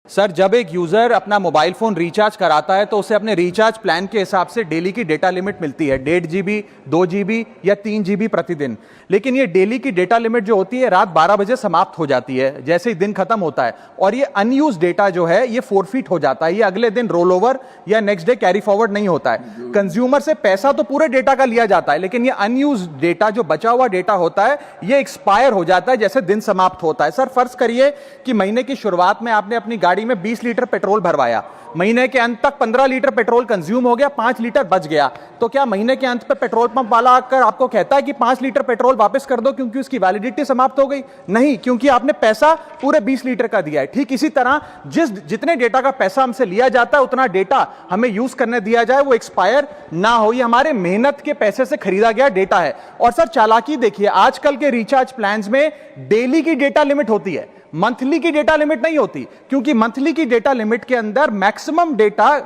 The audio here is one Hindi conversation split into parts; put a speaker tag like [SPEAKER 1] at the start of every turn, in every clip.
[SPEAKER 1] सर, जब एक यूजर अपना मोबाइल फोन रिचार्ज कराता है तो उसे अपने रिचार्ज प्लान के हिसाब से डेली की डेटा लिमिट मिलती है 1.5 GB, 2 GB या 3 GB प्रतिदिन। लेकिन ये डेली की डेटा लिमिट जो होती है रात 12 बजे समाप्त हो जाती है जैसे ही दिन खत्म होता है, और ये अनयूज डेटा जो है ये फोरफिट हो जाता है, ये अगले दिन रोल ओवर या नेक्स्ट डे कैरी फॉरवर्ड नहीं होता है। कंज्यूमर से पैसा तो पूरे डेटा का लिया जाता है, लेकिन ये अनयूज डेटा जो बचा हुआ डेटा होता है ये एक्सपायर हो जाता है जैसे दिन समाप्त होता है। सर, फर्ज करिए कि महीने की शुरुआत में आपने अपनी गाड़ी में 20 लीटर पेट्रोल भरवाया, महीने के अंत तक 15 लीटर पेट्रोल कंज्यूम हो गया, 5 लीटर बच गया, तो क्या महीने के अंत पे पेट्रोल पंप वाला आकर आपको कहता है कि 5 लीटर पेट्रोल वापस कर दो क्योंकि उसकी वैलिडिटी समाप्त हो गई? नहीं, क्योंकि आपने पैसा पूरे 20 लीटर का दिया है। ठीक इसी तरह जितने डेटा का पैसा हमसे लिया जाता है उतना डेटा हमें यूज करने दिया जाए, वो एक्सपायर ना हो। ये हमारे मेहनत के पैसे से खरीदा गया डेटा है। और सर, चालाकी देखिए, आजकल के रिचार्ज प्लान्स में डेली की डेटा लिमिट होती है, मंथली की डेटा लिमिट नहीं होती, क्योंकि मंथली की डेटा लिमिट के अंदर मैक्सिमम डेटा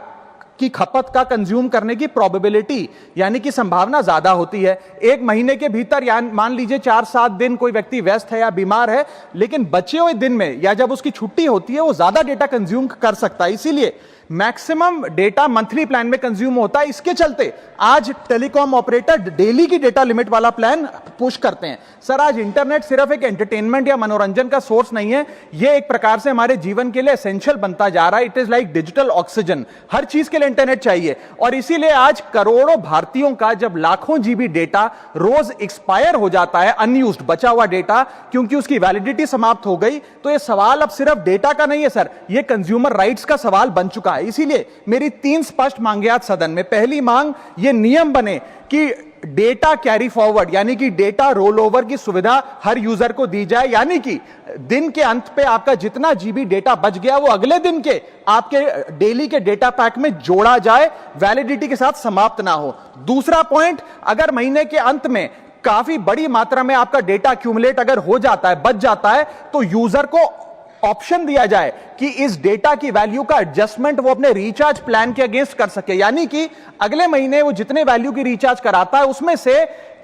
[SPEAKER 1] की खपत का कंज्यूम करने की प्रोबेबिलिटी यानी कि संभावना ज्यादा होती है। एक महीने के भीतर या मान लीजिए 4-7 दिन कोई व्यक्ति व्यस्त है या बीमार है, लेकिन बचे हुए दिन में या जब उसकी छुट्टी होती है वो ज्यादा डेटा कंज्यूम कर सकता है, इसीलिए मैक्सिमम डेटा मंथली प्लान में कंज्यूम होता है। इसके चलते आज टेलीकॉम ऑपरेटर डेली की डेटा लिमिट वाला प्लान पुश करते हैं। सर, आज इंटरनेट सिर्फ एक एंटरटेनमेंट या मनोरंजन का सोर्स नहीं है, यह एक प्रकार से हमारे जीवन के लिए एसेंशियल बनता जा रहा है। It is like digital oxygen, हर चीज के लिए इंटरनेट चाहिए। और इसीलिए आज करोड़ों भारतीयों का जब लाखों जीबी डेटा रोज एक्सपायर हो जाता है, अनयूज्ड बचा हुआ डेटा, क्योंकि उसकी वैलिडिटी समाप्त हो गई, तो यह सवाल अब सिर्फ डेटा का नहीं है सर, यह कंज्यूमर राइट्स का सवाल बन चुका है। इसीलिए मेरी 3 स्पष्ट मांगे आज सदन में। पहली मांग, ये नियम बने कि डेटा कैरी फॉरवर्ड यानी कि डेटा रोल ओवर की सुविधा हर यूजर को दी जाए, यानी कि दिन के अंत पे आपका जितना जीबी डेटा बच गया वो अगले दिन के आपके डेली के डेटा पैक में जोड़ा जाए, वैलिडिटी के साथ समाप्त ना हो। दूसरा पॉइंट, अगर महीने के अंत में काफी बड़ी मात्रा में आपका डेटा एक्यूमुलेट अगर हो जाता है, बच जाता है, तो यूजर को ऑप्शन दिया जाए कि इस डेटा की वैल्यू का एडजस्टमेंट वो अपने रिचार्ज प्लान के अगेंस्ट कर सके, यानी कि अगले महीने वो जितने वैल्यू की रिचार्ज कराता है उसमें से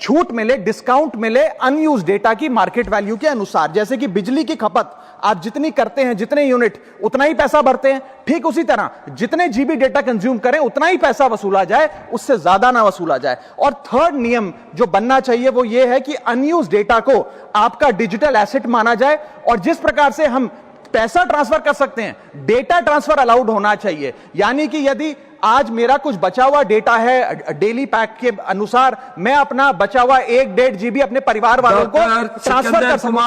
[SPEAKER 1] छूट मिले, डिस्काउंट मिले अनयूज डेटा की मार्केट वैल्यू के अनुसार। जैसे कि बिजली की खपत आप जितनी करते हैं, जितने यूनिट, उतना ही पैसा भरते हैं, ठीक उसी तरह जितने जीबी डेटा कंज्यूम करें उतना ही पैसा वसूला जाए, उससे ज्यादा ना वसूला जाए। और थर्ड नियम जो बनना चाहिए वो ये है कि अनयूज डेटा को आपका डिजिटल एसेट माना जाए, और जिस प्रकार से हम पैसा ट्रांसफर कर सकते हैं, डेटा ट्रांसफर अलाउड होना चाहिए। यानी कि यदि आज मेरा कुछ बचा हुआ डेटा है डेली पैक के अनुसार, मैं अपना बचा हुआ 1-1.5 GB अपने परिवार वालों को ट्रांसफर कर सकता हूं।